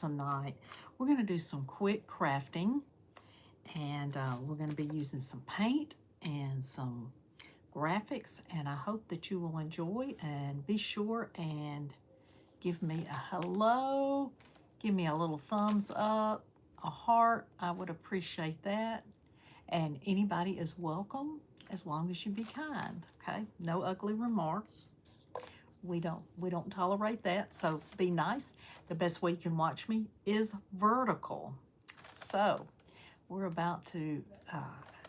Tonight we're going to do some quick crafting, and we're going to be using some paint and some graphics, and I hope that you will enjoy. And be sure and give me a hello, give me a little thumbs up, a heart. I would appreciate that. And anybody is welcome as long as you be kind. Okay, no ugly remarks. We don't tolerate that, so be nice. The best way you can watch me is vertical. So we're about to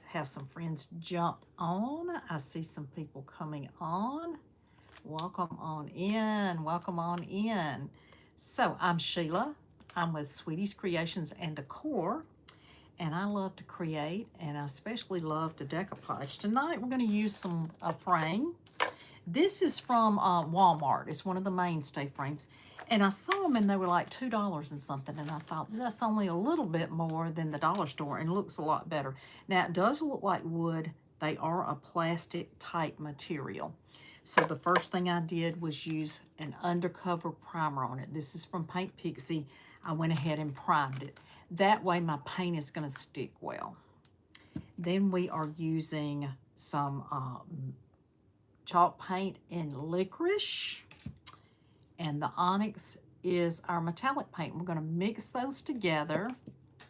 have some friends jump on. I see some people coming on. Welcome on in. Welcome on in. So I'm Sheila. I'm with Sweetie's Creations and Decor, and I love to create, and I especially love to decoupage. Tonight we're going to use a frame. This is from Walmart. It's one of the mainstay frames. And I saw them and they were like $2 and something. And I thought, that's only a little bit more than the dollar store and looks a lot better. Now, it does look like wood. They are a plastic type material. So the first thing I did was use an undercover primer on it. This is from Paint Pixie. I went ahead and primed it. That way my paint is going to stick well. Then we are using some chalk paint in Licorice, and the Onyx is our metallic paint. We're going to mix those together.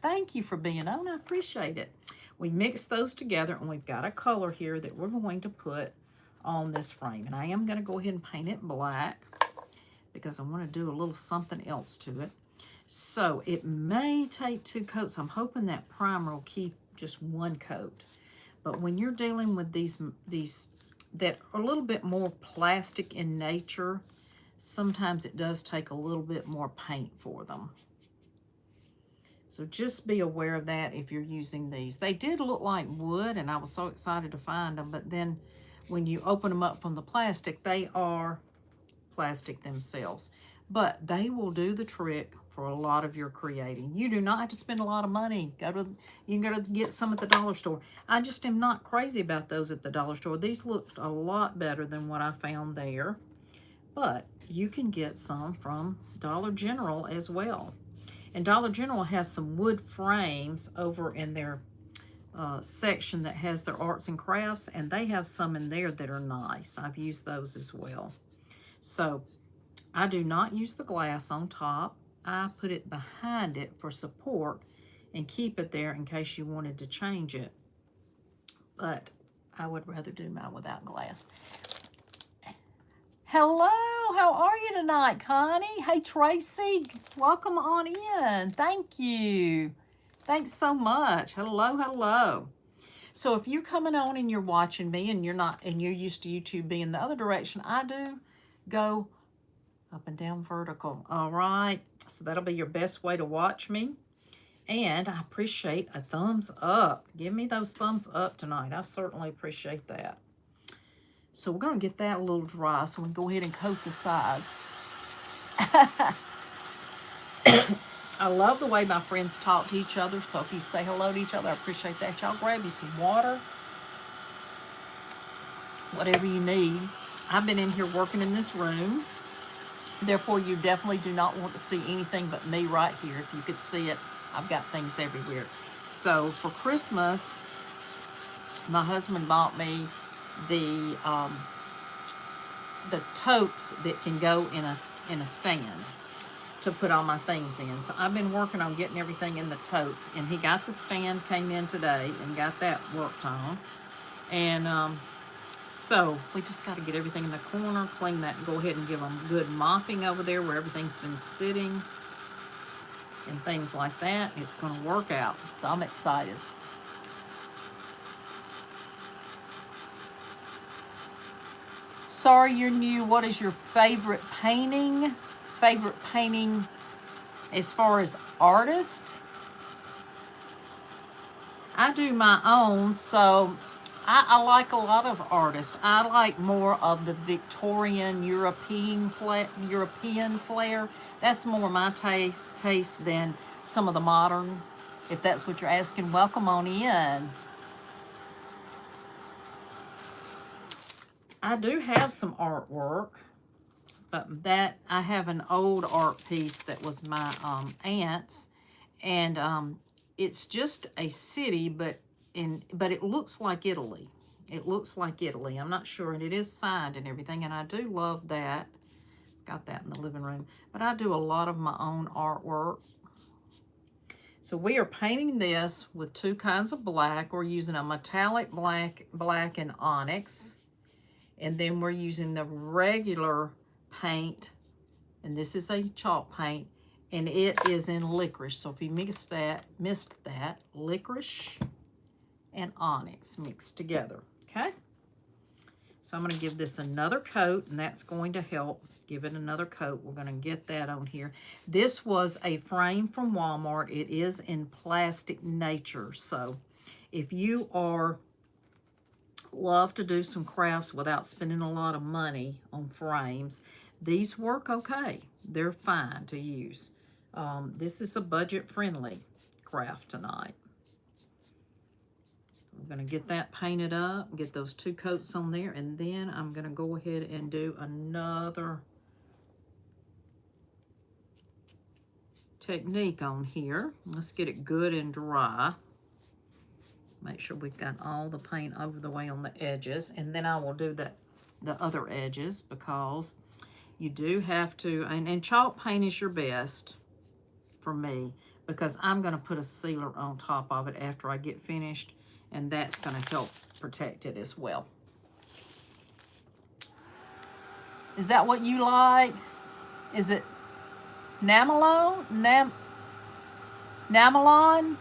Thank you for being on. I appreciate it. We mix those together, and we've got a color here that we're going to put on this frame. And I am going to go ahead and paint it black because I want to do a little something else to it. So it may take 2 coats. I'm hoping that primer will keep just 1 coat. But when you're dealing with these that are a little bit more plastic in nature, sometimes it does take a little bit more paint for them. So just be aware of that if you're using these. They did look like wood, and I was so excited to find them, but then when you open them up from the plastic, they are plastic themselves. But they will do the trick for a lot of your creating. You do not have to spend a lot of money. You can go to get some at the dollar store. I just am not crazy about those at the dollar store. These looked a lot better than what I found there. But you can get some from Dollar General as well. And Dollar General has some wood frames over in their section that has their arts and crafts, and they have some in there that are nice. I've used those as well. So I do not use the glass on top. I put it behind it for support and keep it there in case you wanted to change it. But I would rather do mine without glass. Hello, how are you tonight, Connie? Hey, Tracy, welcome on in. Thank you. Thanks so much. Hello, hello. So if you're coming on and you're watching me and you're used to YouTube being the other direction, I do go up and down vertical. All right, so that'll be your best way to watch me. And I appreciate a thumbs up. Give me those thumbs up tonight. I certainly appreciate that. So we're going to get that a little dry, so we can go ahead and coat the sides. I love the way my friends talk to each other, so if you say hello to each other, I appreciate that. Y'all grab you some water, whatever you need. I've been in here working in this room. Therefore, you definitely do not want to see anything but me right here. If you could see it, I've got things everywhere. So for Christmas, my husband bought me the totes that can go in a stand to put all my things in. So I've been working on getting everything in the totes, and he got the stand, came in today, and got that worked on. And so we just got to get everything in the corner, clean that, and go ahead and give them good mopping over there where everything's been sitting and things like that. It's going to work out. So I'm excited. Sorry you're new. What is your favorite painting? Favorite painting as far as artist? I do my own, so I like a lot of artists. I like more of the Victorian European flair. That's more my taste than some of the modern, if that's what you're asking. Welcome on in. I do have some artwork. But that, I have an old art piece that was my aunt's, and it's just a city, but it looks like Italy. It looks like Italy. I'm not sure, and it is signed and everything, and I do love that. Got that in the living room. But I do a lot of my own artwork. So we are painting this with two kinds of black. We're using a metallic black and onyx. And then we're using the regular paint. And this is a chalk paint. And it is in licorice. So if you missed that, licorice and onyx mixed together. Okay? So I'm going to give this another coat, and that's going to help give it another coat. We're going to get that on here. This was a frame from Walmart. It is in plastic nature. So if you love to do some crafts without spending a lot of money on frames, these work okay. They're fine to use. This is a budget-friendly craft tonight. I'm going to get that painted up, get those two coats on there, and then I'm going to go ahead and do another technique on here. Let's get it good and dry. Make sure we've got all the paint over the way on the edges, and then I will do the other edges, because you do have to, and chalk paint is your best for me, because I'm going to put a sealer on top of it after I get finished, and that's going to help protect it as well. Is that what you like? Is it Namalon? Namalon?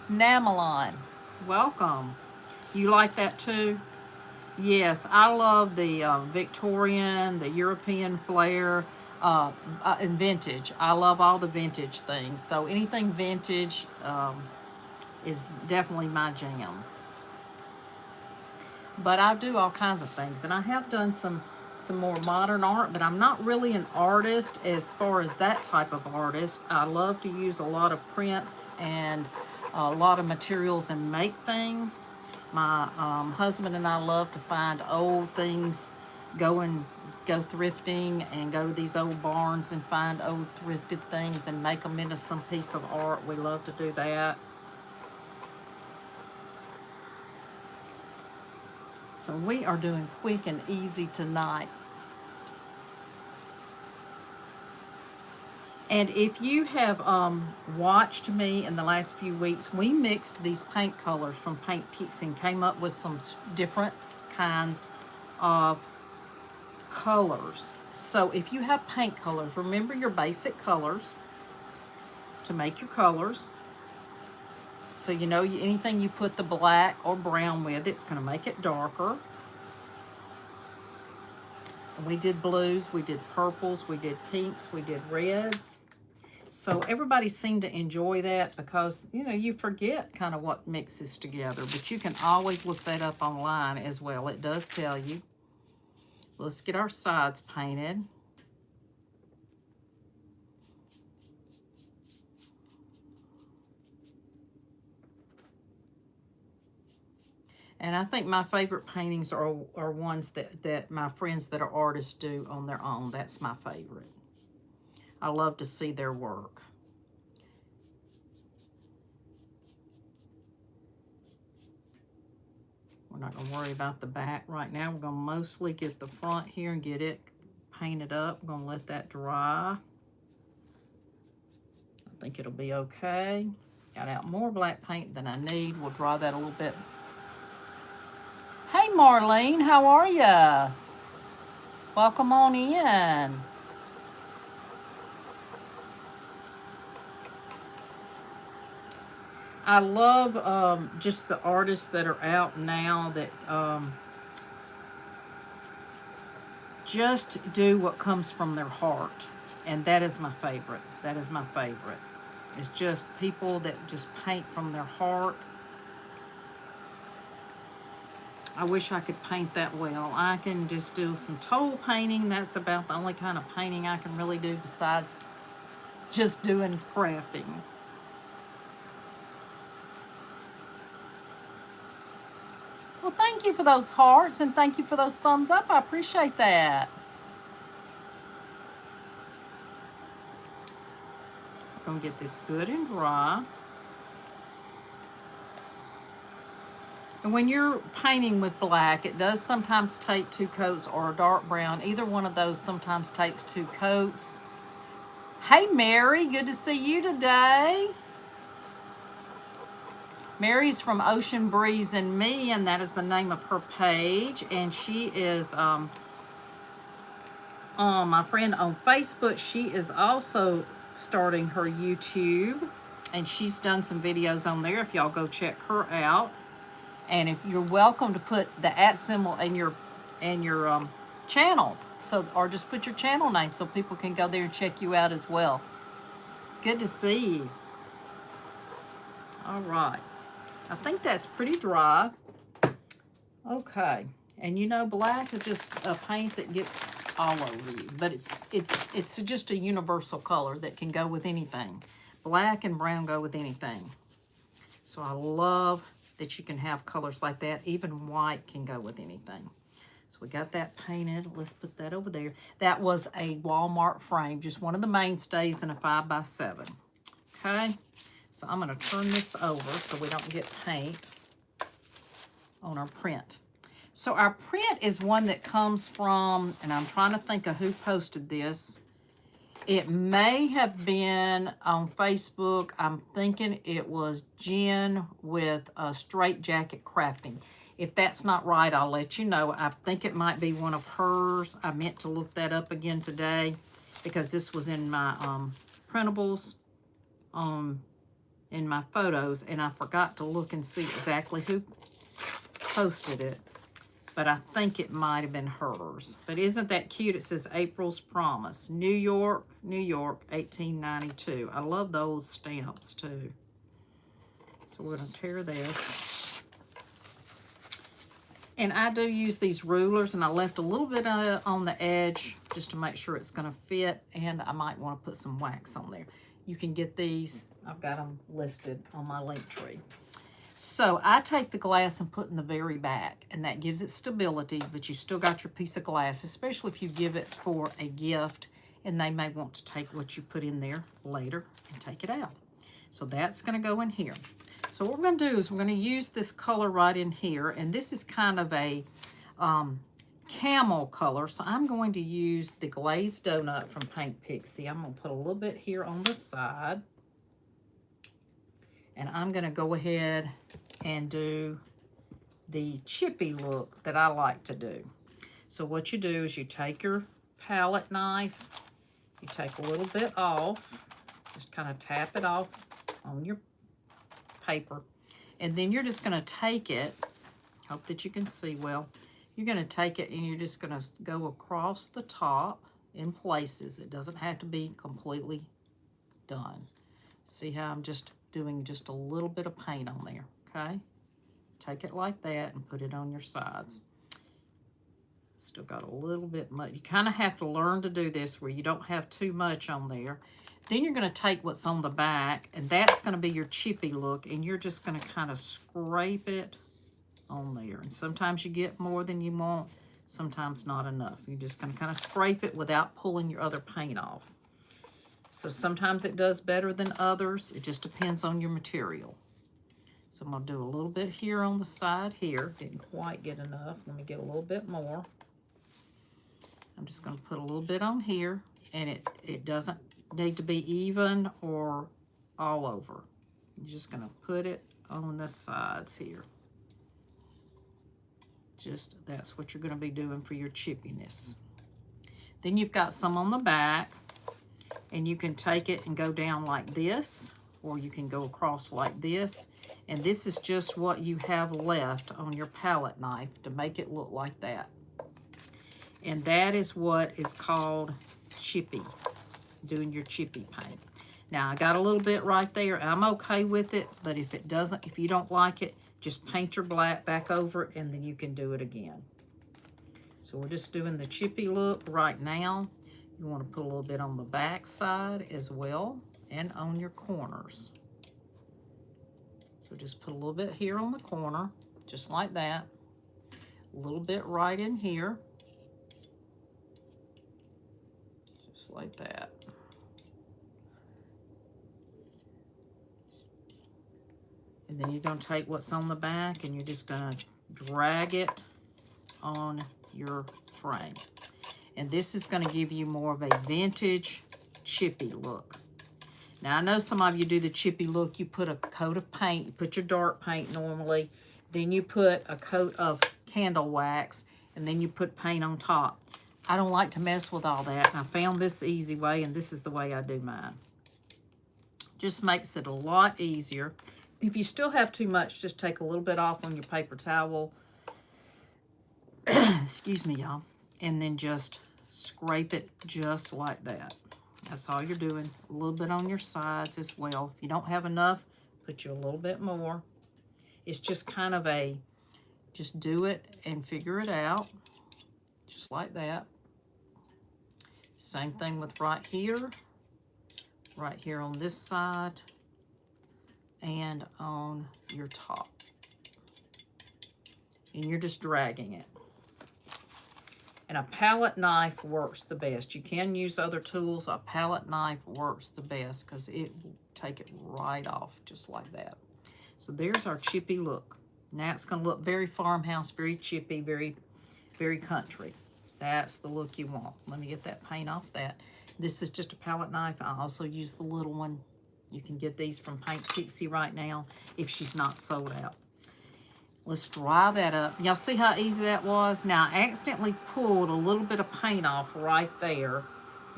Namalon. Welcome. You like that too? Yes, I love the Victorian, the European flair, and vintage. I love all the vintage things. So anything vintage is definitely my jam. But I do all kinds of things, and I have done some more modern art, but I'm not really an artist as far as that type of artist. I love to use a lot of prints and a lot of materials and make things. My husband and I love to find old things, go thrifting and go to these old barns and find old thrifted things and make them into some piece of art. We love to do that. So we are doing quick and easy tonight. And if you have watched me in the last few weeks, we mixed these paint colors from Paint Pixie and came up with some different kinds of colors. So if you have paint colors, remember your basic colors to make your colors. So you know anything you put the black or brown with, it's going to make it darker. And we did blues, we did purples, we did pinks, we did reds. So everybody seemed to enjoy that, because, you know, you forget kind of what mixes together. But you can always look that up online as well. It does tell you. Let's get our sides painted. And I think my favorite paintings are ones that my friends that are artists do on their own. That's my favorite. I love to see their work. We're not going to worry about the back right now. We're going to mostly get the front here and get it painted up. We're going to let that dry. I think it'll be okay. Got out more black paint than I need. We'll dry that a little bit. Hey, Marlene, how are ya? Welcome on in. I love just the artists that are out now that just do what comes from their heart. And that is my favorite. That is my favorite. It's just people that just paint from their heart. I wish I could paint that well. I can just do some total painting. That's about the only kind of painting I can really do besides just doing crafting. Well, thank you for those hearts, and thank you for those thumbs up. I appreciate that. Gonna get this good and dry. And when you're painting with black, it does sometimes take 2 coats, or a dark brown. Either one of those sometimes takes 2 coats. Hey, Mary, good to see you today. Mary's from Ocean Breeze and Me, and that is the name of her page. And she is my friend on Facebook. She is also starting her YouTube, and she's done some videos on there if y'all go check her out. And if you're welcome to put the @ symbol in your channel, so, or just put your channel name so people can go there and check you out as well. Good to see you. All right, I think that's pretty dry. Okay, and you know, black is just a paint that gets all over you, but it's just a universal color that can go with anything. Black and brown go with anything. So I love that you can have colors like that. Even white can go with anything. So we got that painted. Let's put that over there. That was a Walmart frame, just one of the mainstays in a 5x7. Okay, so I'm gonna turn this over so we don't get paint on our print. So our print is one that comes from, and I'm trying to think of who posted this. It may have been on Facebook. I'm thinking it was Jen with Straight Jacket Crafting. If that's not right, I'll let you know. I think it might be one of hers. I meant to look that up again today because this was in my printables, in my photos, and I forgot to look and see exactly who posted it. But I think it might have been hers. But isn't that cute? It says April's Promise. New York, New York, 1892. I love those stamps too. So we're going to tear this. And I do use these rulers, and I left a little bit on the edge just to make sure it's going to fit. And I might want to put some wax on there. You can get these. I've got them listed on my link tree. So I take the glass and put in the very back, and that gives it stability, but you still got your piece of glass, especially if you give it for a gift, and they may want to take what you put in there later and take it out. So that's going to go in here. So what we're going to do is we're going to use this color right in here, and this is kind of a camel color, so I'm going to use the Glazed Doughnut from Paint Pixie. I'm going to put a little bit here on the side. And I'm going to go ahead and do the chippy look that I like to do. So what you do is you take your palette knife, you take a little bit off, just kind of tap it off on your paper, and then you're just going to take it, hope that you can see well, you're going to take it and you're just going to go across the top in places. It doesn't have to be completely done. See how I'm just doing just a little bit of paint on there, okay? Take it like that and put it on your sides. Still got a little bit much. You kind of have to learn to do this where you don't have too much on there. Then you're going to take what's on the back, and that's going to be your chippy look, and you're just going to kind of scrape it on there. And sometimes you get more than you want, sometimes not enough. You're just going to kind of scrape it without pulling your other paint off. So sometimes it does better than others. It just depends on your material. So I'm going to do a little bit here on the side here. Didn't quite get enough. Let me get a little bit more. I'm just going to put a little bit on here. And it doesn't need to be even or all over. You're just going to put it on the sides here. Just, that's what you're going to be doing for your chippiness. Then you've got some on the back. And you can take it and go down like this, or you can go across like this. And this is just what you have left on your palette knife to make it look like that. And that is what is called chippy, doing your chippy paint. Now, I got a little bit right there. I'm okay with it, but if it doesn't, if you don't like it, just paint your black back over it, and then you can do it again. So we're just doing the chippy look right now. You want to put a little bit on the back side as well, and on your corners. So just put a little bit here on the corner, just like that. A little bit right in here. Just like that. And then you're going to take what's on the back and you're just going to drag it on your frame. And this is going to give you more of a vintage chippy look. Now, I know some of you do the chippy look. You put a coat of paint. You put your dark paint normally. Then you put a coat of candle wax. And then you put paint on top. I don't like to mess with all that. And I found this easy way, and this is the way I do mine. Just makes it a lot easier. If you still have too much, just take a little bit off on your paper towel. Excuse me, y'all. And then just scrape it just like that. That's all you're doing. A little bit on your sides as well. If you don't have enough, put you a little bit more. It's just kind of a, just do it and figure it out. Just like that. Same thing with right here on this side, and on your top. And you're just dragging it. And a palette knife works the best. You can use other tools. A palette knife works the best because it will take it right off just like that. So there's our chippy look. Now it's going to look very farmhouse, very chippy, very, very country. That's the look you want. Let me get that paint off that. This is just a palette knife. I also use the little one. You can get these from Paint Pixie right now if she's not sold out. Let's dry that up. Y'all see how easy that was? Now, I accidentally pulled a little bit of paint off right there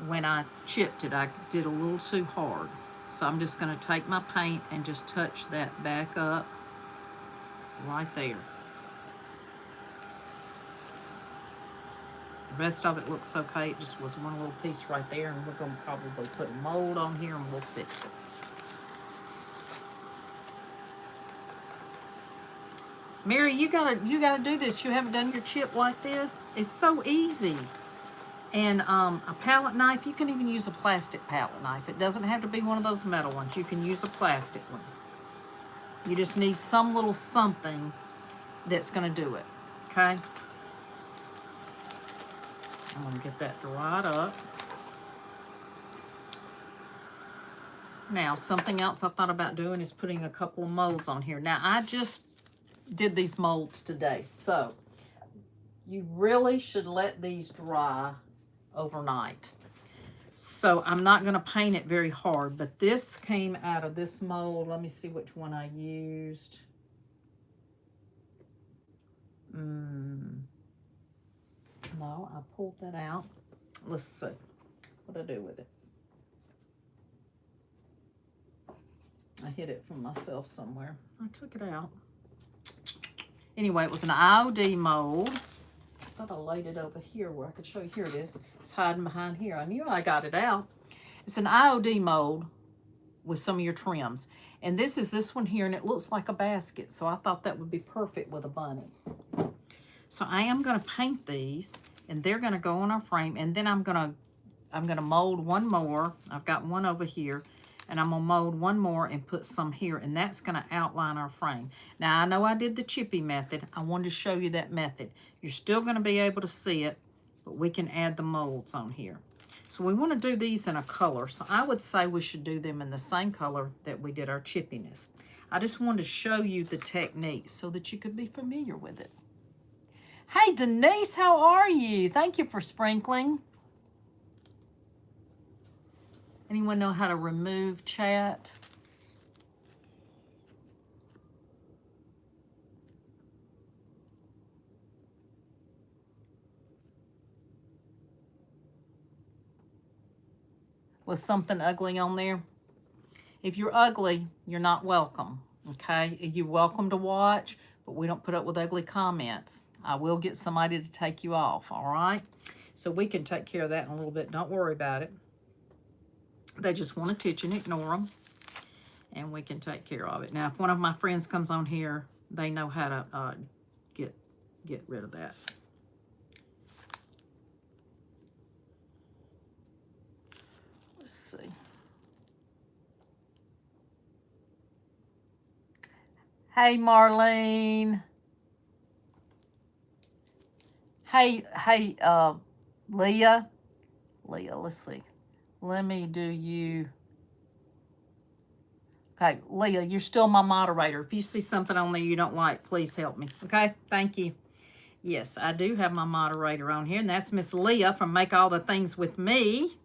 when I chipped it. I did a little too hard. So I'm just going to take my paint and just touch that back up right there. The rest of it looks okay. It just was one little piece right there, and we're going to probably put a mold on here and we'll fix it. Mary, you gotta do this. You haven't done your chip like this. It's so easy. And a palette knife, you can even use a plastic palette knife. It doesn't have to be one of those metal ones. You can use a plastic one. You just need some little something that's gonna do it, okay? I'm gonna get that dried up. Now, something else I thought about doing is putting a couple of molds on here. Now, I just did these molds today, so you really should let these dry overnight. So I'm not going to paint it very hard, but this came out of this mold. Let me see which one I used. No, I pulled that out. Let's see what I do with it. I hid it from myself somewhere. I took it out. Anyway, it was an IOD mold. I thought I laid it over here where I could show you. Here it is. It's hiding behind here. I knew I got it out. It's an IOD mold with some of your trims. And this is this one here, and it looks like a basket. So I thought that would be perfect with a bunny. So I am going to paint these, and they're going to go on our frame. And then I'm going to mold one more. I've got one over here. And I'm going to mold one more and put some here, and that's going to outline our frame. Now, I know I did the chippy method. I wanted to show you that method. You're still going to be able to see it, but we can add the molds on here. So we want to do these in a color. So I would say we should do them in the same color that we did our chippiness. I just wanted to show you the technique so that you could be familiar with it. Hey, Denise, how are you? Thank you for sprinkling. Anyone know how to remove chat? Was something ugly on there? If you're ugly, you're not welcome, okay? You're welcome to watch, but we don't put up with ugly comments. I will get somebody to take you off, all right? So we can take care of that in a little bit. Don't worry about it. They just want attention, ignore them, and we can take care of it. Now, if one of my friends comes on here, they know how to get rid of that. Let's see. Hey, Marlene. Hey, Leah. Leah, let's see. Let me do you. Okay, Leah, you're still my moderator. If you see something on there you don't like, please help me. Okay, thank you. Yes, I do have my moderator on here, and that's Miss Leah from Make All the Things With Me.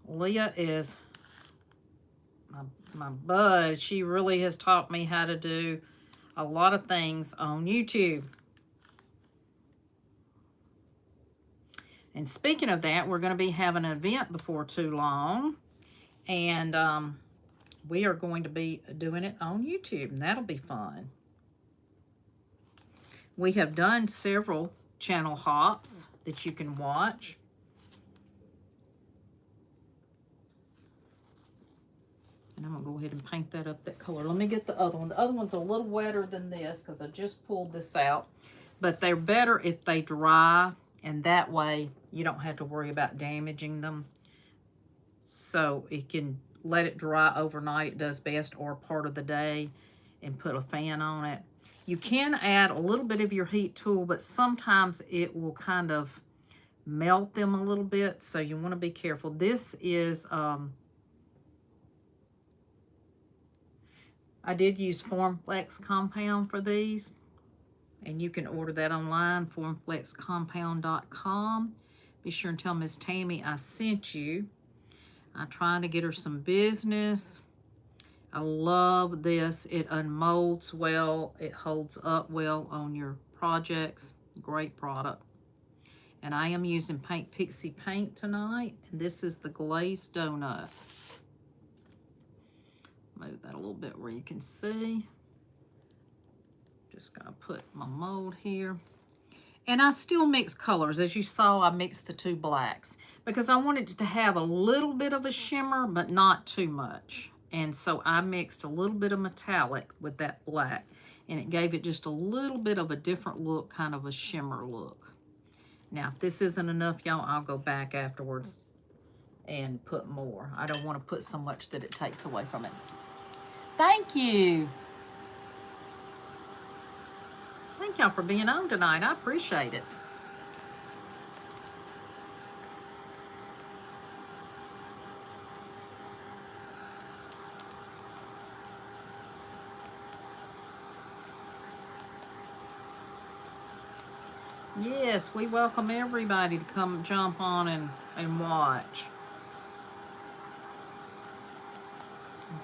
Leah is my bud. She really has taught me how to do a lot of things on YouTube. And speaking of that, we're going to be having an event before too long. And we are going to be doing it on YouTube, and that'll be fun. We have done several channel hops that you can watch. And I'm going to go ahead and paint that up that color. Let me get the other one. The other one's a little wetter than this because I just pulled this out. But they're better if they dry, and that way you don't have to worry about damaging them. So you can let it dry overnight. It does best, or part of the day, and put a fan on it. You can add a little bit of your heat tool, but sometimes it will kind of melt them a little bit, so you want to be careful. This is, I did use Formflex compound for these, and you can order that online, formflexcompound.com. Be sure and tell Miss Tammy I sent you. I'm trying to get her some business. I love this. It unmolds well. It holds up well on your projects. Great product. And I am using Paint Pixie paint tonight. And this is the Glazed Doughnut. Move that a little bit where you can see. Just gonna put my mold here. And I still mix colors. As you saw, I mixed the two blacks because I wanted it to have a little bit of a shimmer, but not too much. And so I mixed a little bit of metallic with that black, and it gave it just a little bit of a different look, kind of a shimmer look. Now, if this isn't enough, y'all, I'll go back afterwards and put more. I don't want to put so much that it takes away from it. Thank you. Thank y'all for being on tonight. I appreciate it. Yes, we welcome everybody to come jump on and watch.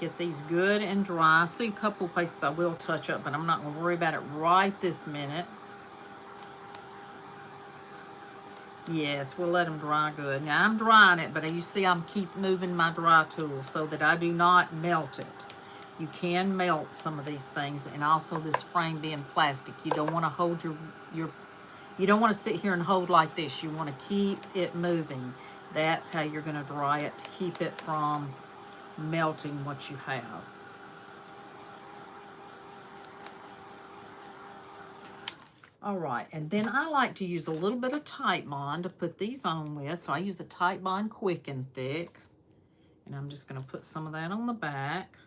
Get these good and dry. I see a couple places I will touch up, but I'm not going to worry about it right this minute. Yes, we'll let them dry good. Now, I'm drying it, but you see I'm keep moving my dry tool so that I do not melt it. You can melt some of these things, and also this frame being plastic. You don't want to hold you don't want to sit here and hold like this. You want to keep it moving. That's how you're going to dry it, to keep it from melting what you have. All right, and then I like to use a little bit of Titebond to put these on with. So I use the Titebond Quick and Thick, and I'm just going to put some of that on the back.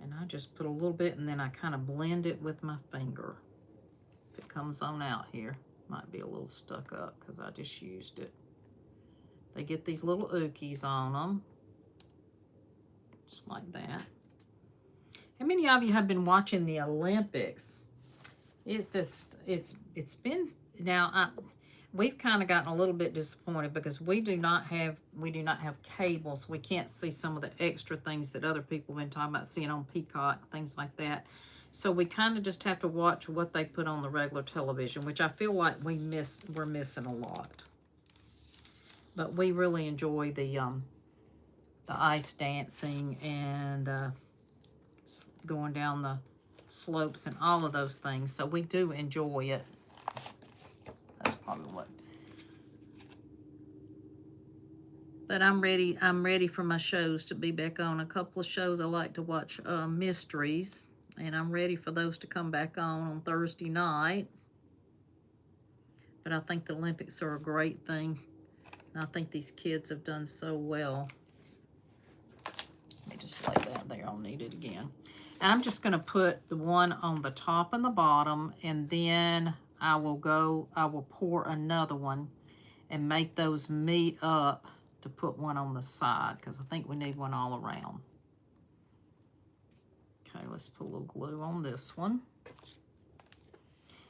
And I just put a little bit, and then I kind of blend it with my finger. If it comes on out here, might be a little stuck up because I just used it. They get these little ookies on them, just like that. How many of you have been watching the Olympics? It's been now. We've kind of gotten a little bit disappointed because we do not have cables. We can't see some of the extra things that other people have been talking about seeing on Peacock, things like that. So we kind of just have to watch what they put on the regular television, which I feel like we're missing a lot. But we really enjoy the ice dancing and going down the slopes and all of those things. So we do enjoy it. That's probably what. But I'm ready for my shows to be back on. A couple of shows I like to watch, mysteries, and I'm ready for those to come back on Thursday night. But I think the Olympics are a great thing. And I think these kids have done so well. Let me just lay that there. I'll need it again. And I'm just going to put the one on the top and the bottom, and then I will pour another one, and make those meet up to put one on the side, because I think we need one all around. Okay, let's put a little glue on this one.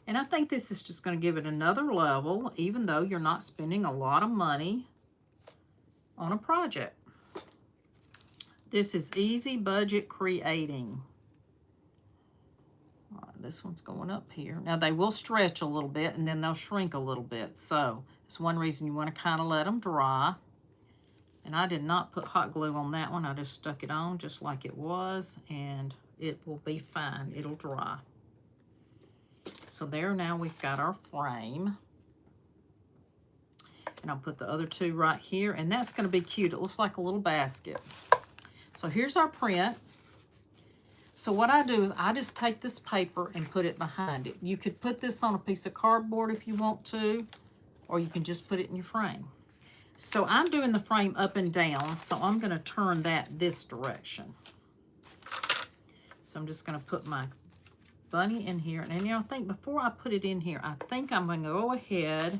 And I think this is just going to give it another level, even though you're not spending a lot of money on a project. This is easy budget creating. All right, this one's going up here. Now they will stretch a little bit and then they'll shrink a little bit. So it's one reason you want to kind of let them dry. And I did not put hot glue on that one. I just stuck it on just like it was, and it will be fine. It'll dry. So there, now we've got our frame. And I'll put the other two right here, and that's going to be cute. It looks like a little basket. So here's our print. So what I do is I just take this paper and put it behind it. You could put this on a piece of cardboard if you want to, or you can just put it in your frame. So I'm doing the frame up and down, so I'm going to turn that this direction. So I'm just going to put my bunny in here. And you know, I think before I put it in here, I think I'm going to go ahead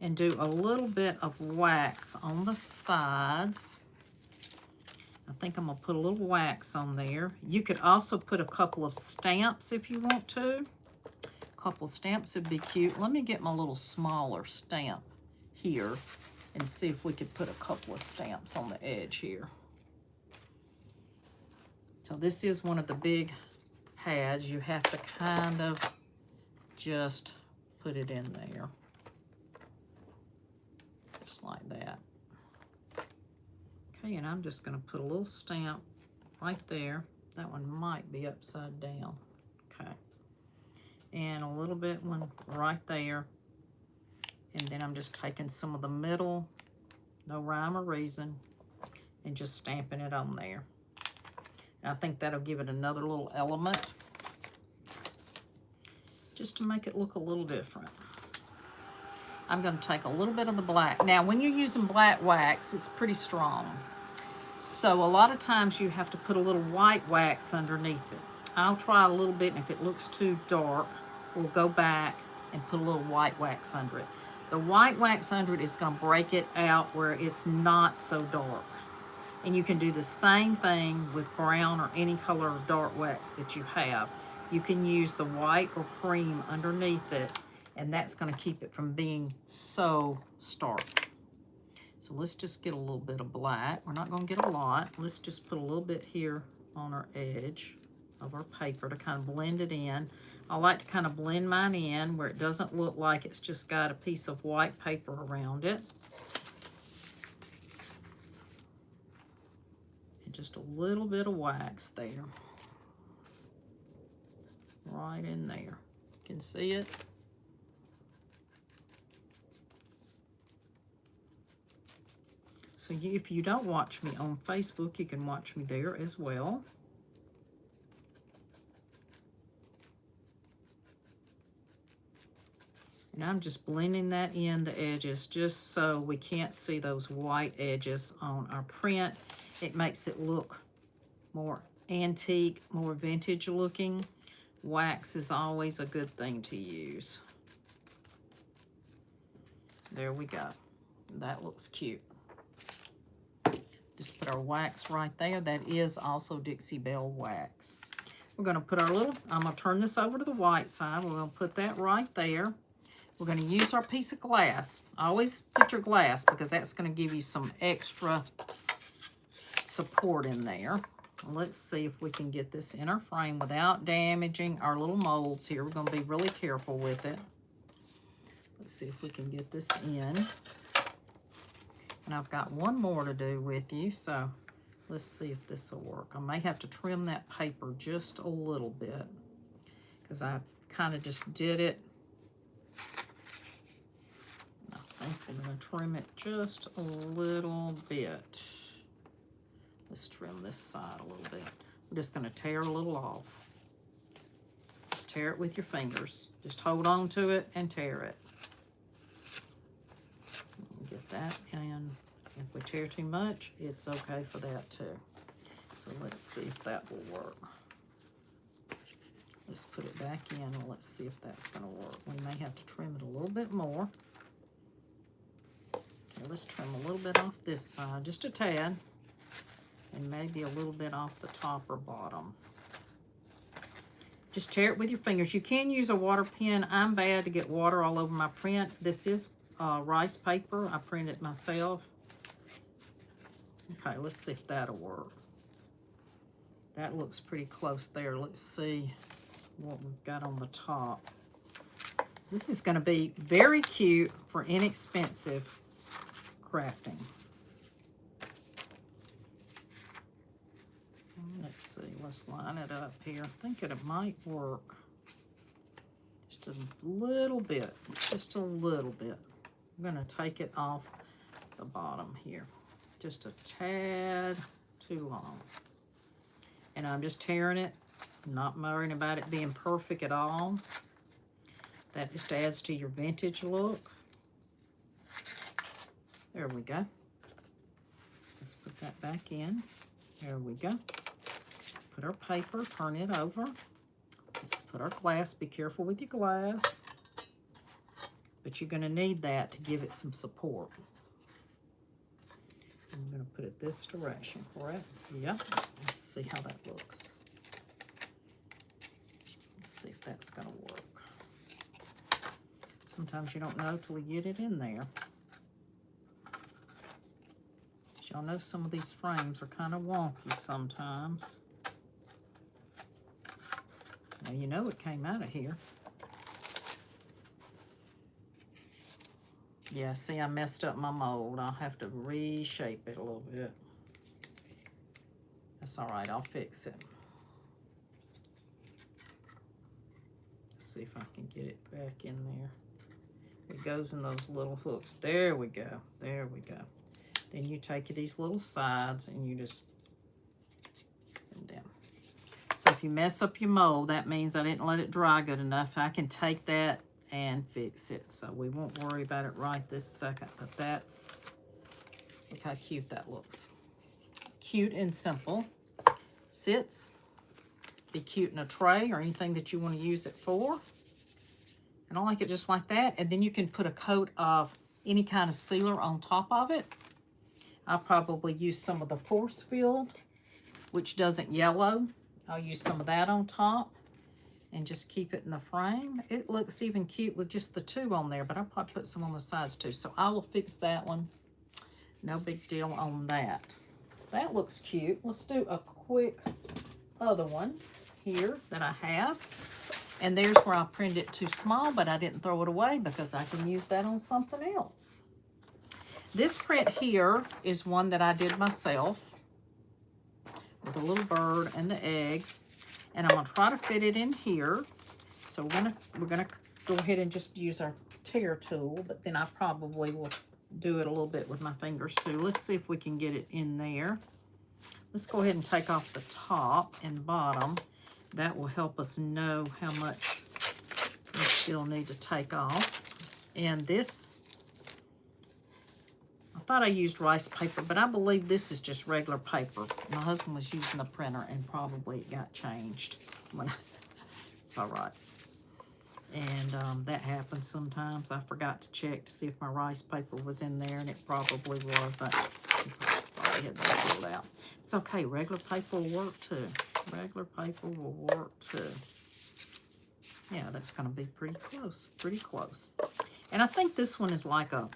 and do a little bit of wax on the sides. I think I'm going to put a little wax on there. You could also put a couple of stamps if you want to. A couple of stamps would be cute. Let me get my little smaller stamp here and see if we could put a couple of stamps on the edge here. So this is one of the big pads. You have to kind of just put it in there. Just like that. Okay, and I'm just going to put a little stamp right there. That one might be upside down. Okay. And a little bit one right there. And then I'm just taking some of the middle, no rhyme or reason, and just stamping it on there. And I think that'll give it another little element, just to make it look a little different. I'm going to take a little bit of the black. Now, when you're using black wax, it's pretty strong. So a lot of times you have to put a little white wax underneath it. I'll try a little bit, and if it looks too dark, we'll go back and put a little white wax under it. The white wax under it is going to break it out where it's not so dark. And you can do the same thing with brown or any color of dark wax that you have. You can use the white or cream underneath it, and that's going to keep it from being so stark. So let's just get a little bit of black. We're not going to get a lot. Let's just put a little bit here on our edge of our paper to kind of blend it in. I like to kind of blend mine in where it doesn't look like it's just got a piece of white paper around it. And just a little bit of wax there. Right in there. You can see it. So if you don't watch me on Facebook, you can watch me there as well. And I'm just blending that in the edges just so we can't see those white edges on our print. It makes it look more antique, more vintage looking. Wax is always a good thing to use. There we go. That looks cute. Just put our wax right there. That is also Dixie Belle wax. We're going to put our little, I'm going to turn this over to the white side. We're going to put that right there. We're going to use our piece of glass. Always put your glass because that's going to give you some extra support in there. Let's see if we can get this in our frame without damaging our little molds here. We're going to be really careful with it. Let's see if we can get this in. And I've got one more to do with you, so let's see if this will work. I may have to trim that paper just a little bit because I kind of just did it. I think we're going to trim it just a little bit. Let's trim this side a little bit. We're just going to tear a little off. Just tear it with your fingers. Just hold on to it and tear it. Get that in. If we tear too much, it's okay for that too. So let's see if that will work. Let's put it back in and let's see if that's going to work. We may have to trim it a little bit more. let's trim a little bit off this side, just a tad, and maybe a little bit off the top or bottom. Just tear it with your fingers. You can use a water pen. I'm bad to get water all over my print. This is rice paper. I printed myself. Okay, let's see if that'll work. That looks pretty close there. Let's see what we've got on the top. This is going to be very cute for inexpensive crafting. Let's see, let's line it up here. I think it might work. Just a little bit, just a little bit. I'm going to take it off the bottom here. Just a tad too long. And I'm just tearing it, not worrying about it being perfect at all. That just adds to your vintage look. There we go. Let's put that back in. There we go. Put our paper, turn it over. Let's put our glass. Be careful with your glass. But you're going to need that to give it some support. I'm going to put it this direction, correct? Yep. Let's see how that looks. Let's see if that's going to work. Sometimes you don't know till you get it in there. Y'all know some of these frames are kind of wonky sometimes. Now you know it came out of here. Yeah, see, I messed up my mold. I'll have to reshape it a little bit. That's all right, I'll fix it. Let's see if I can get it back in there. It goes in those little hooks. There we go, there we go. Then you take these little sides and you just put them down. So if you mess up your mold, that means I didn't let it dry good enough. I can take that and fix it. So we won't worry about it right this second, but that's, look how cute that looks. Cute and simple. Sits. Be cute in a tray or anything that you want to use it for. And I like it just like that. And then you can put a coat of any kind of sealer on top of it. I'll probably use some of the force field, which doesn't yellow. I'll use some of that on top and just keep it in the frame. It looks even cute with just the two on there, but I'll probably put some on the sides too. So I will fix that one. No big deal on that. So that looks cute. Let's do a quick other one here that I have. And there's where I printed it too small, but I didn't throw it away because I can use that on something else. This print here is one that I did myself with a little bird and the eggs. And I'm gonna try to fit it in here. So we're gonna go ahead and just use our tear tool, but then I probably will do it a little bit with my fingers too. Let's see if we can get it in there. Let's go ahead and take off the top and bottom. That will help us know how much we still need to take off. And this, I thought I used rice paper, but I believe this is just regular paper. My husband was using a printer and probably it got changed. It's all right. And that happens sometimes. I forgot to check to see if my rice paper was in there, and it probably was. I probably had that filled out. It's okay. Regular paper will work too. Regular paper will work too. Yeah, that's going to be pretty close. Pretty close. And I think this one is like a,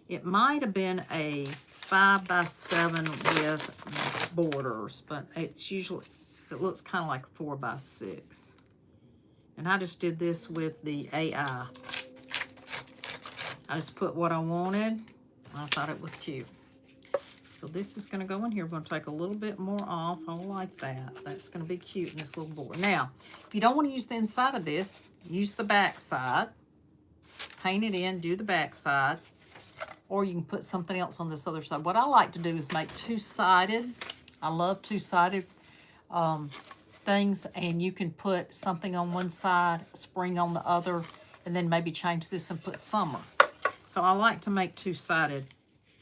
it might have been a 5x7 with borders, but it's usually, it looks kind of like a 4x6. And I just did this with the AI. I just put what I wanted. I thought it was cute. So this is going to go in here. We're going to take a little bit more off. I like that. That's going to be cute in this little board. Now, if you don't want to use the inside of this, use the back side. Paint it in, do the back side. Or you can put something else on this other side. What I like to do is make two-sided. I love two-sided things. And you can put something on one side, spring on the other, and then maybe change this and put summer. So I like to make two-sided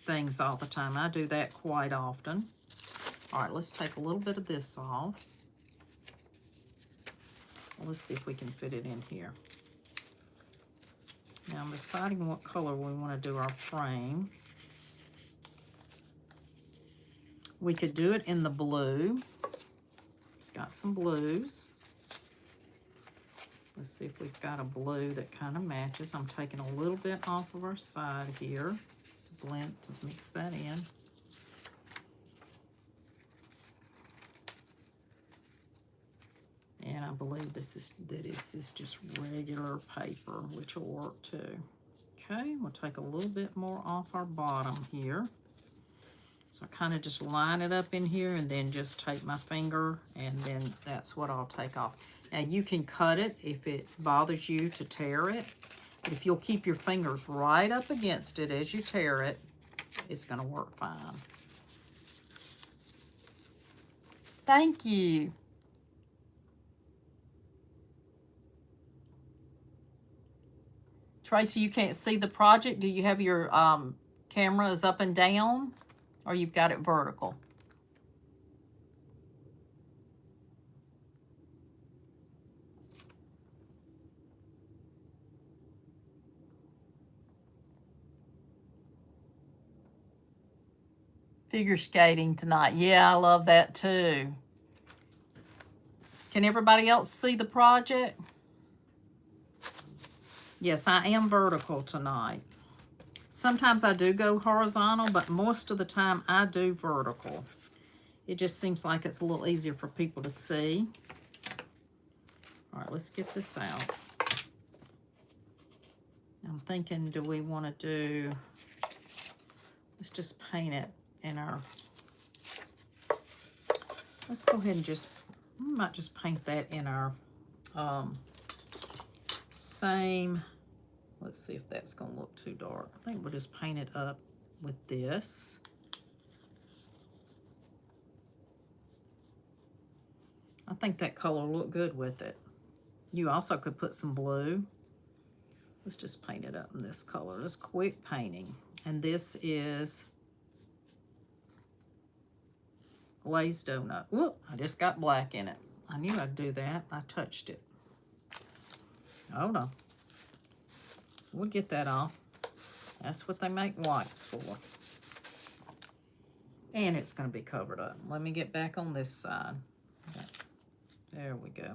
things all the time. I do that quite often. All right, let's take a little bit of this off. Let's see if we can fit it in here. Now I'm deciding what color we want to do our frame. We could do it in the blue. It's got some blues. Let's see if we've got a blue that kind of matches. I'm taking a little bit off of our side here to blend, to mix that in. And I believe this is just regular paper, which will work too. Okay, we'll take a little bit more off our bottom here. So I kind of just line it up in here and then just take my finger, and then that's what I'll take off. Now you can cut it if it bothers you to tear it, but if you'll keep your fingers right up against it as you tear it, it's gonna work fine. Thank you. Tracy, you can't see the project. Do you have your cameras up and down, or you've got it vertical? Figure skating tonight. Yeah, I love that too. Can everybody else see the project? Yes, I am vertical tonight. Sometimes I do go horizontal, but most of the time I do vertical. It just seems like it's a little easier for people to see. All right, let's get this out. I'm thinking, do we want to do, let's just paint it in our, let's go ahead and just, we might just paint that in our same, let's see if that's going to look too dark. I think we'll just paint it up with this. I think that color will look good with it. You also could put some blue. Let's just paint it up in this color. It's quick painting. And this is Glazed Doughnut. Whoop, I just got black in it. I knew I'd do that. I touched it. Hold on. We'll get that off. That's what they make wipes for. And it's going to be covered up. Let me get back on this side. There we go.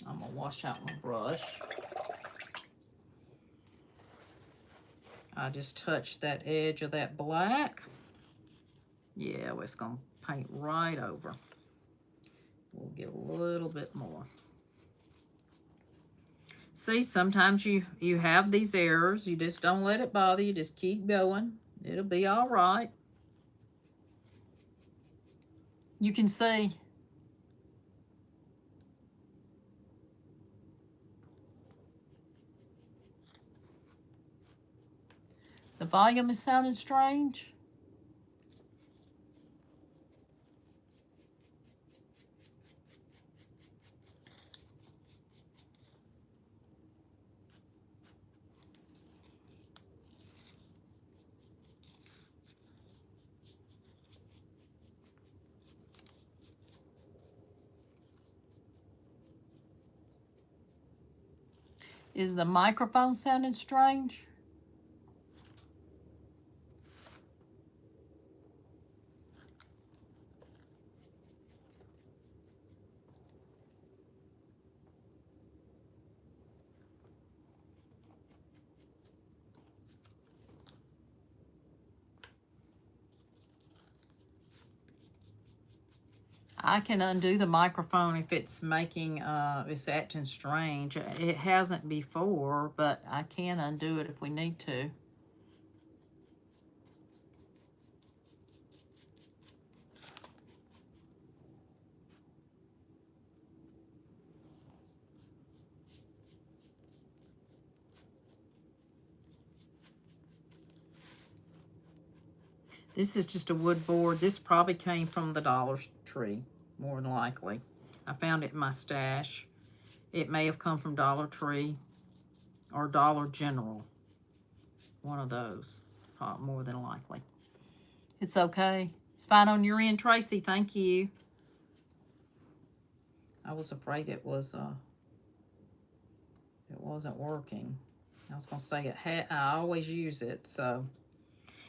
I'm going to wash out my brush. I just touched that edge of that black. Yeah, well, it's going to paint right over. We'll get a little bit more. See, sometimes you have these errors. You just don't let it bother you. Just keep going. It'll be all right. You can see. The volume is sounding strange. Is the microphone sounding strange? I can undo the microphone if it's making, it's acting strange. It hasn't before, but I can undo it if we need to. This is just a wood board. This probably came from the Dollar Tree, more than likely. I found it in my stash. It may have come from Dollar Tree or Dollar General. One of those, more than likely. It's okay. It's fine on your end, Tracy. Thank you. I was afraid it was It wasn't working. I was going to say I always use it, so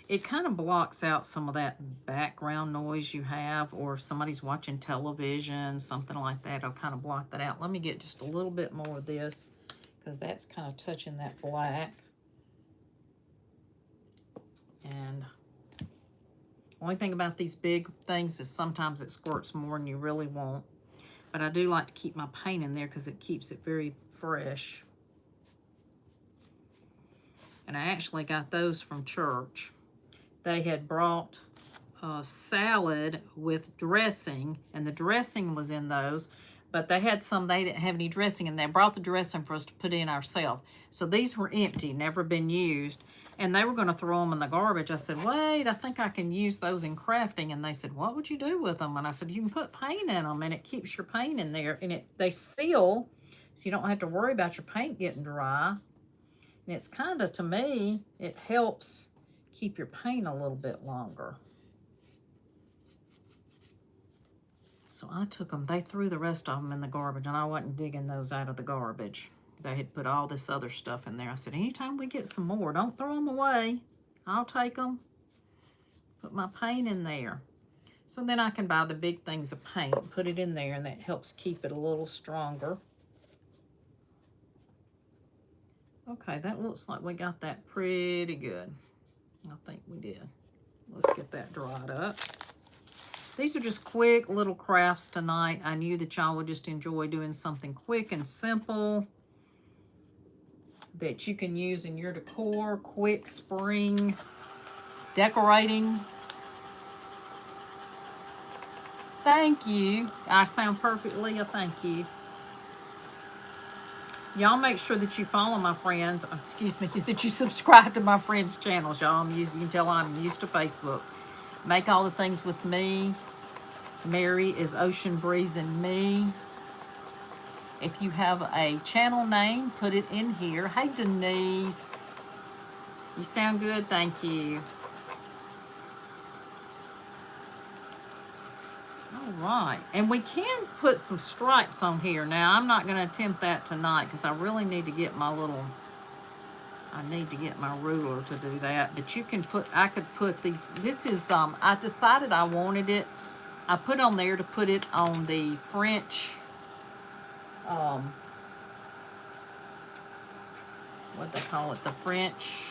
it kind of blocks out some of that background noise you have, or if somebody's watching television, something like that, it'll kind of block that out. Let me get just a little bit more of this, because that's kind of touching that black. And only thing about these big things is sometimes it squirts more than you really want. But I do like to keep my paint in there because it keeps it very fresh. And I actually got those from church. They had brought a salad with dressing, and the dressing was in those, but they had some, they didn't have any dressing, and they brought the dressing for us to put in ourselves. So these were empty, never been used, and they were going to throw them in the garbage. I said, wait, I think I can use those in crafting. And they said, what would you do with them? And I said, you can put paint in them, and it keeps your paint in there, and they seal, so you don't have to worry about your paint getting dry. And it's kind of, to me, it helps keep your paint a little bit longer. So I took them, they threw the rest of them in the garbage, and I wasn't digging those out of the garbage. They had put all this other stuff in there. I said, anytime we get some more, don't throw them away. I'll take them, put my paint in there. So then I can buy the big things of paint, put it in there, and that helps keep it a little stronger. Okay, that looks like we got that pretty good. I think we did. Let's get that dried up. These are just quick little crafts tonight. I knew that y'all would just enjoy doing something quick and simple that you can use in your decor. Quick spring decorating. Thank you. I sound perfect, Leah. Thank you. Y'all make sure that you follow my friends, excuse me, that you subscribe to my friends' channels, y'all. You can tell I'm used to Facebook. Make all the things with me. Mary is Ocean Breeze and me. If you have a channel name, put it in here. Hey, Denise. You sound good, thank you. All right, and we can put some stripes on here. Now, I'm not going to attempt that tonight because I really need to get my little, I need to get my ruler to do that. But you can put, I could put these, this is, I decided I wanted it. I put on there to put it on the French, what they call it, the French,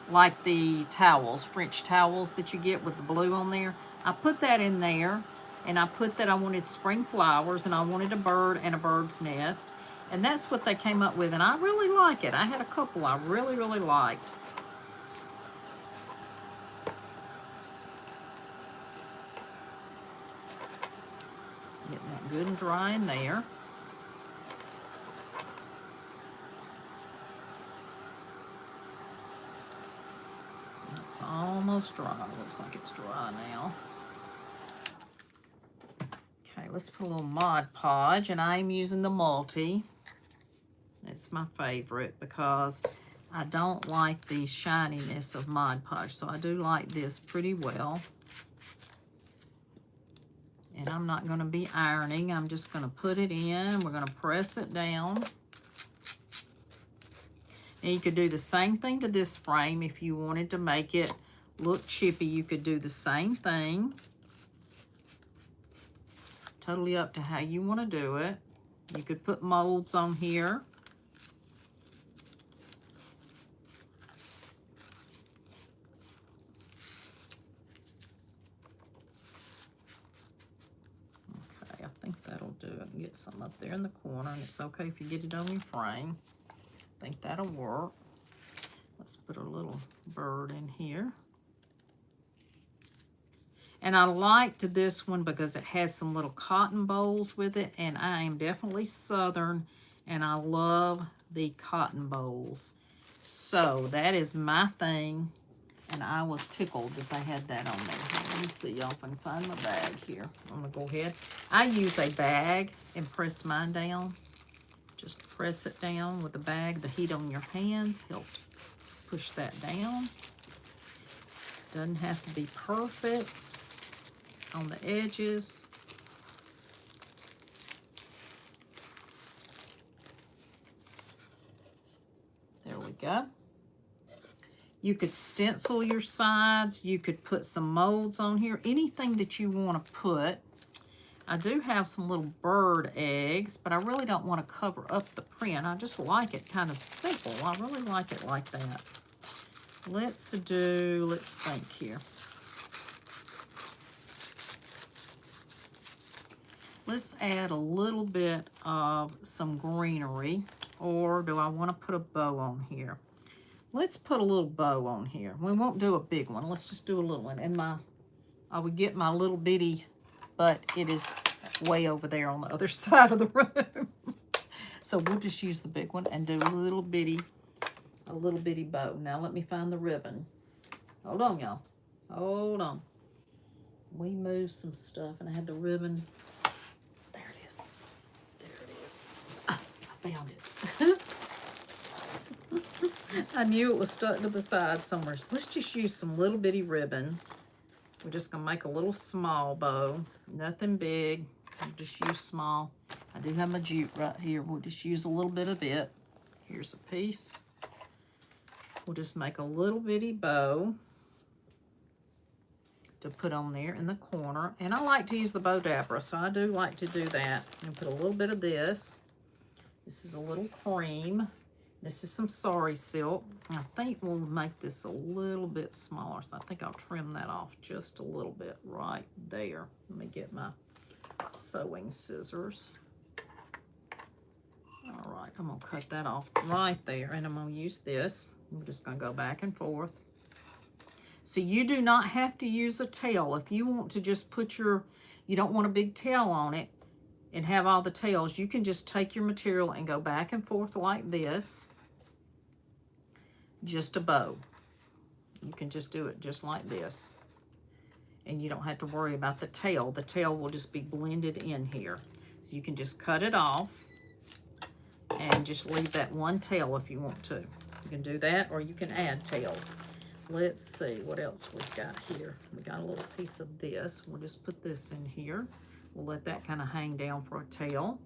like the towels, French towels that you get with the blue on there. I put that in there, and I put that I wanted spring flowers, and I wanted a bird and a bird's nest, and that's what they came up with, and I really like it. I had a couple I really, really liked. Getting that good and dry in there. It's almost dry. Looks like it's dry now. Okay, let's put a little Mod Podge, and I'm using the multi. It's my favorite because I don't like the shininess of Mod Podge, so I do like this pretty well. And I'm not going to be ironing. I'm just going to put it in. We're going to press it down. And you could do the same thing to this frame if you wanted to make it look chippy. You could do the same thing. Totally up to how you want to do it. You could put molds on here. Okay, I think that'll do it. Get some up there in the corner, and it's okay if you get it on your frame. I think that'll work. Let's put a little bird in here. And I liked this one because it has some little cotton bowls with it, and I am definitely Southern, and I love the cotton bowls. So that is my thing, and I was tickled that they had that on there. Let me see y'all if I can find my bag here. I'm gonna go ahead. I use a bag and press mine down. Just press it down with the bag. The heat on your hands helps push that down. Doesn't have to be perfect on the edges. go. You could stencil your sides. You could put some molds on here. Anything that you want to put. I do have some little bird eggs, but I really don't want to cover up the print. I just like it kind of simple. I really like it like that. Let's think here. Let's add a little bit of some greenery, or do I want to put a bow on here? Let's put a little bow on here. We won't do a big one. Let's just do a little one. And I would get my little bitty, but it is way over there on the other side of the room. So we'll just use the big one and do a little bitty bow. Now let me find the ribbon. Hold on, y'all. Hold on. We moved some stuff and I had the ribbon. There it is. There it is. Ah, I found it. I knew it was stuck to the side somewhere. So let's just use some little bitty ribbon. We're just going to make a little small bow. Nothing big. We'll just use small. I do have my jute right here. We'll just use a little bit of it. Here's a piece. We'll just make a little bitty bow to put on there in the corner. And I like to use the bow dabber, so I do like to do that. And put a little bit of this. This is a little cream. This is some sari silk. I think we'll make this a little bit smaller, so I think I'll trim that off just a little bit right there. Let me get my sewing scissors. All right, I'm gonna cut that off right there, and I'm gonna use this. I'm just gonna go back and forth. So you do not have to use a tail. If you want to just put you don't want a big tail on it, and have all the tails, you can just take your material and go back and forth like this. Just a bow. You can just do it just like this. And you don't have to worry about the tail. The tail will just be blended in here. So you can just cut it off and just leave that one tail if you want to. You can do that, or you can add tails. Let's see what else we've got here. We got a little piece of this. We'll just put this in here. We'll let that kind of hang down for a tail.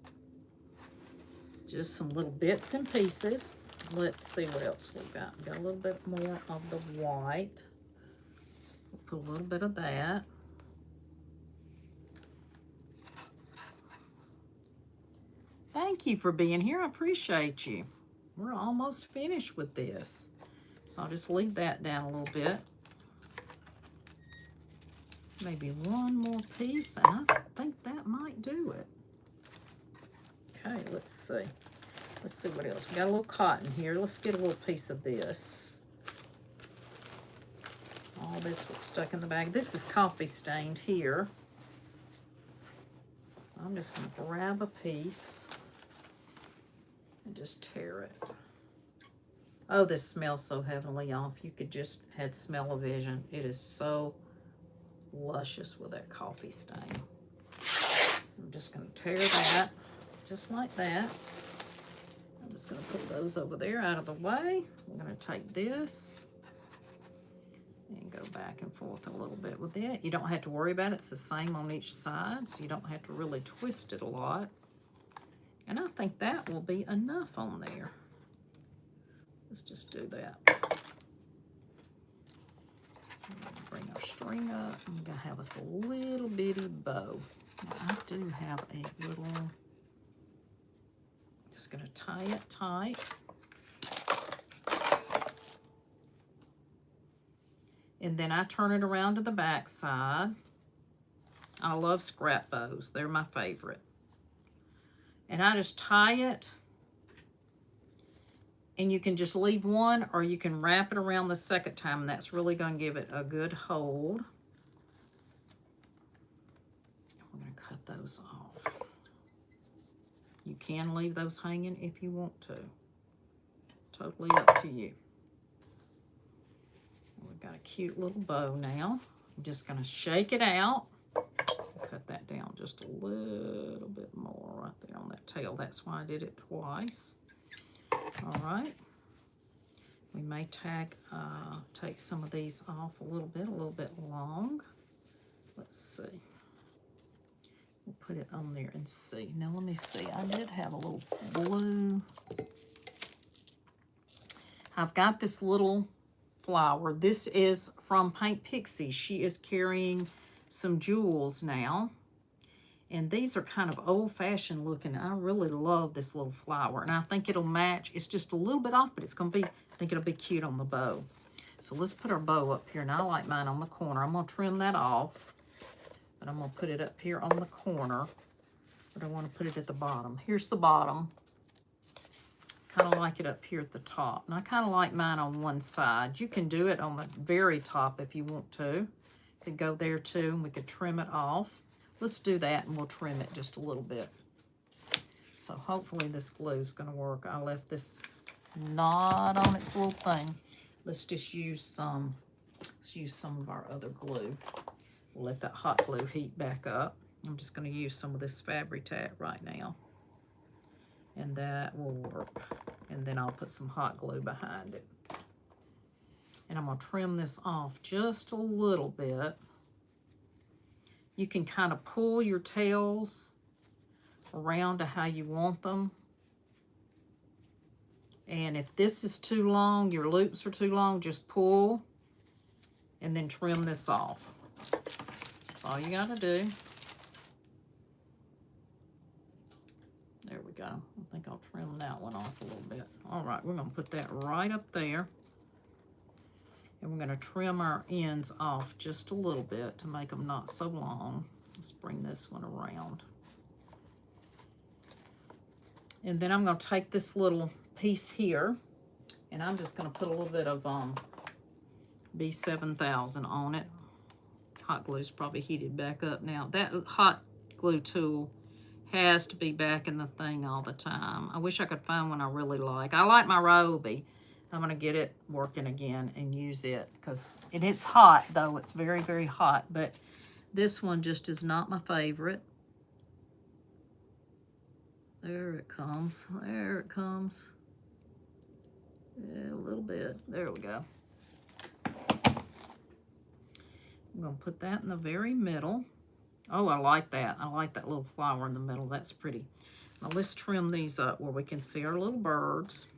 Just some little bits and pieces. Let's see what else we've got. We've got a little bit more of the white. We'll put a little bit of that. Thank you for being here. I appreciate you. We're almost finished with this. So I'll just leave that down a little bit. Maybe one more piece, and I think that might do it. Okay, let's see. Let's see what else. We got a little cotton here. Let's get a little piece of this. All this was stuck in the bag. This is coffee stained here. I'm just going to grab a piece and just tear it. Oh, this smells so heavenly, y'all. If you could just had smell-o-vision. It is so luscious with that coffee stain. I'm just going to tear that just like that. I'm just going to put those over there out of the way. We're going to take this and go back and forth a little bit with it. You don't have to worry about it. It's the same on each side, so you don't have to really twist it a lot. And I think that will be enough on there. Let's just do that. Bring our string up. I'm going to have us a little bitty bow. Now, I do have a little, just going to tie it tight. And then I turn it around to the back side. I love scrap bows. They're my favorite. And I just tie it. And you can just leave one, or you can wrap it around the second time, and that's really going to give it a good hold. We're going to cut those off. You can leave those hanging if you want to. Totally up to you. We've got a cute little bow now. I'm just going to shake it out. Cut that down just a little bit more right there on that tail. That's why I did it twice. All right, we may take some of these off a little bit long. Let's see. We'll put it on there and see. Now let me see. I did have a little blue. I've got this little flower. This is from Paint Pixie. She is carrying some jewels now. And these are kind of old-fashioned looking. I really love this little flower. And I think it'll match. It's just a little bit off, but it's going to be, I think it'll be cute on the bow. So let's put our bow up here. And I like mine on the corner. I'm going to trim that off. But I'm going to put it up here on the corner. But I want to put it at the bottom. Here's the bottom. Kind of like it up here at the top. And I kind of like mine on one side. You can do it on the very top if you want to. Could go there too, and we could trim it off. Let's do that, and we'll trim it just a little bit. So hopefully this glue is going to work. I left this knot on its little thing. Let's just use some. Let's use some of our other glue. We'll let that hot glue heat back up. I'm just going to use some of this Fabri-Tac right now. And that will work. And then I'll put some hot glue behind it. And I'm going to trim this off just a little bit. You can kind of pull your tails around to how you want them. And if this is too long, your loops are too long, just pull and then trim this off. That's all you got to do. There we go. I think I'll trim that one off a little bit. All right, we're going to put that right up there. And we're going to trim our ends off just a little bit to make them not so long. Let's bring this one around. And then I'm going to take this little piece here, and I'm just going to put a little bit of B7000 on it. Hot glue's probably heated back up now. That hot glue tool has to be back in the thing all the time. I wish I could find one I really like. I like my Roby. I'm going to get it working again and use it and it's hot though. It's very, very hot, but this one just is not my favorite. There it comes. There it comes. Yeah, a little bit. There we go. I'm going to put that in the very middle. Oh, I like that. I like that little flower in the middle. That's pretty. Now let's trim these up where we can see our little birds.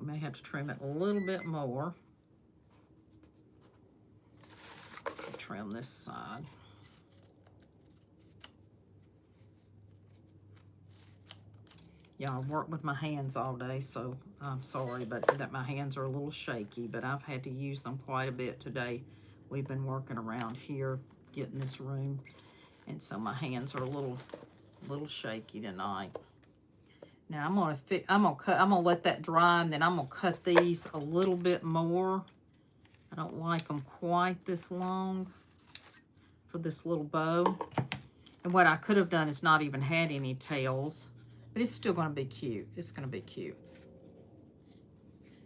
I may have to trim it a little bit more. Trim this side. Yeah, I've worked with my hands all day, so I'm sorry, but that my hands are a little shaky, but I've had to use them quite a bit today. We've been working around here, getting this room, and so my hands are a little shaky tonight. Now I'm gonna let that dry, and then I'm gonna cut these a little bit more. I don't like them quite this long for this little bow. And what I could have done is not even had any tails, but it's still gonna be cute. It's gonna be cute.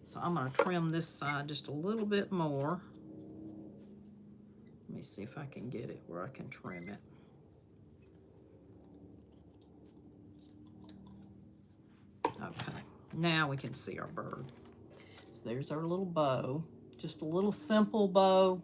So I'm gonna trim this side just a little bit more. Let me see if I can get it where I can trim it. Okay, now we can see our bird. So there's our little bow. Just a little simple bow.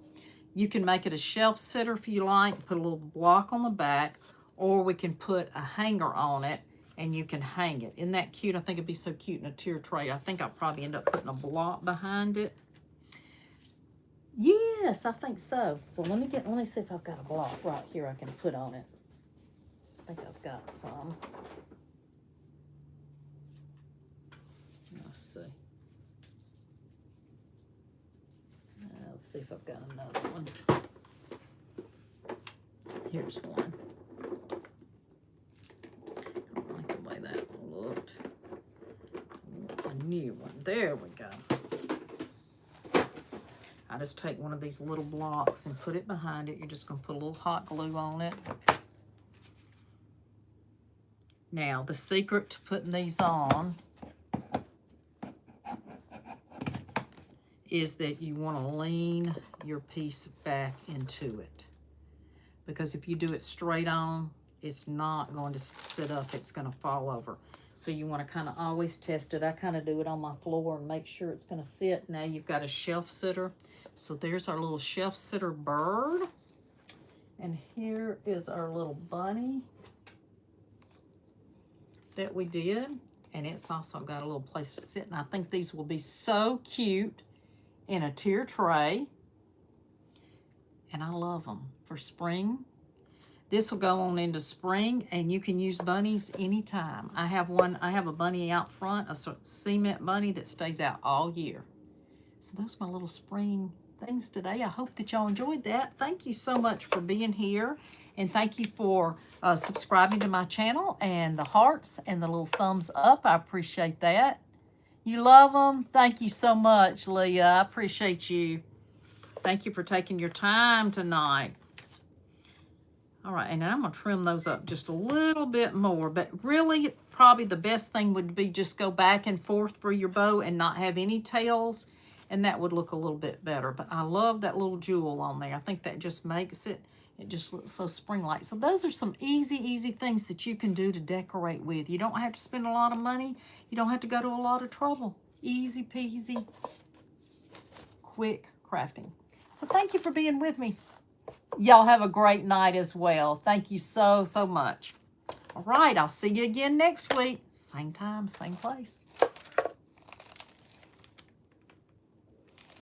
You can make it a shelf sitter if you like, put a little block on the back, or we can put a hanger on it and you can hang it. Isn't that cute? I think it'd be so cute in a tier tray. I think I'll probably end up putting a block behind it. Yes, I think so. So let me see if I've got a block right here I can put on it. I think I've got some. Let's see. Let's see if I've got another one. Here's one. I don't like the way that looked. A new one. There we go. I just take one of these little blocks and put it behind it. You're just going to put a little hot glue on it. Now, the secret to putting these on is that you want to lean your piece back into it. Because if you do it straight on, it's not going to sit up. It's going to fall over. So you want to kind of always test it. I kind of do it on my floor and make sure it's going to sit. Now you've got a shelf sitter. So there's our little shelf sitter bird. And here is our little bunny. that we did. And it's also got a little place to sit. And I think these will be so cute in a tier tray. And I love them for spring. This will go on into spring, and you can use bunnies anytime. I have a bunny out front, a cement bunny that stays out all year. So those are my little spring things today. I hope that y'all enjoyed that. Thank you so much for being here. And thank you for subscribing to my channel and the hearts and the little thumbs up. I appreciate that. You love them? Thank you so much, Leah. I appreciate you. Thank you for taking your time tonight. All right, and then I'm going to trim those up just a little bit more. But really, probably the best thing would be just go back and forth for your bow and not have any tails. And that would look a little bit better. But I love that little jewel on there. I think that just makes it just looks so spring-like. So those are some easy things that you can do to decorate with. You don't have to spend a lot of money. You don't have to go to a lot of trouble. Easy peasy, quick crafting. So thank you for being with me. Y'all have a great night as well. Thank you so much. All right, I'll see you again next week. Same time, same place.